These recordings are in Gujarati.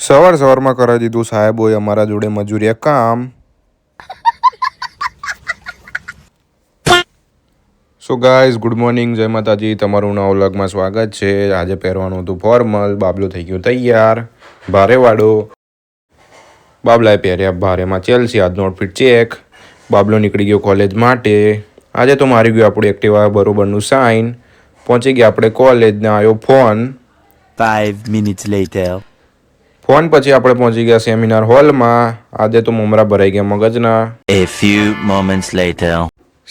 સવારમાં કરાવી દીધું સાહેબોએ અમારા જોડે મજૂરિયા કામ. સો ગાઈઝ, ગુડ મોર્નિંગ, જય માતાજી. તમારું નવા વ્લોગમાં સ્વાગત છે. આજે પહેરવાનું હતું ફોર્મલ. બાબલો થઈ ગયો તૈયાર, ભારેવાળો. બાબલાએ પહેર્યા ભારેમાં ચેલ્સી. આજનો આઉટફિટ ચેક. બાબલો નીકળી ગયો કોલેજ માટે. આજે તો મારી ગયું આપણું એક્ટિવા બરોબરનું સાઇન. પહોંચી ગયા આપણે કોલેજને. આવ્યો ફોન. 5 minutes later. ફોન પછી આપણે પહોંચી ગયા સેમિનાર હોલમાં. આજે તો મમરા ભરાઈ ગયા મગજના. A few moments later.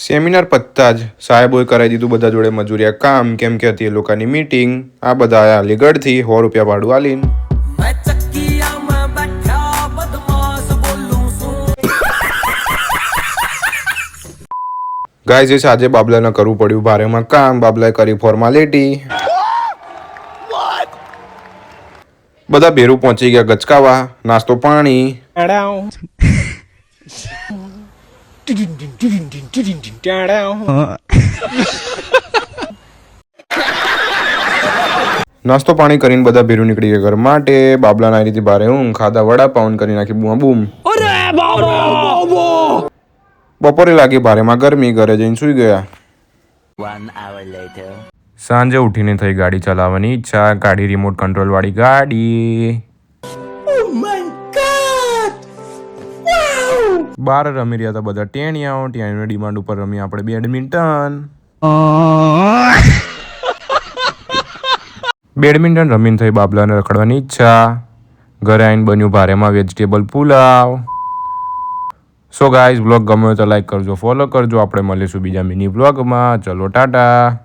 Seminar પત્તા જ સાહેબોએ કરાવી દીધું બધા જોડે મજૂરિયા કામ, કેમ કે હતી એ લોકોની મીટિંગ. આ બધા આયા અલીગઢથી 100 રૂપિયા ભાડું આલીને. ગાઈઝ, આજે બાબલાને કરવું પડ્યું ભારેમાં કામ. બાબલાએ કરી ફોર્માલિટી. બધા ભેરું પહોંચી ગયા ગચકાવા. નાસ્તો પાણી. નાસ્તો પાણી કરીને બધા ભેરું નીકળી ગયા ઘર માટે. બાબલાના રીતે ભારે ઊંઘ. ખાધા વડાપાઉં કરી નાખી બૂમ બૂમ. બપોરે લાગી ભારેમાં ગરમી. ઘરે જઈને સુઈ ગયા. 1 hour later. સાંજે ઉઠીને થઈ ગાડી ચલાવવાની ઈચ્છા. ગાડી રિમોટ કંટ્રોલ વાળી ગાડી. બાર રમી રહ્યા હતા બધા ટેણિયાઓ. ટેણિયાની ડિમાન્ડ ઉપર રમી આપણે બેડમિન્ટન. બેડમિન્ટન રમીને થઈ બાબલાને રખડવાની ઈચ્છા. ઘરે આવીને બન્યું ભારેમાં vegetable pulao. So guys, blog ગમ્યો તો લાઈક કરજો, ફોલો કરજો. આપણે મળીશું બીજા મિની બ્લોગમાં. ચલો ટાટા.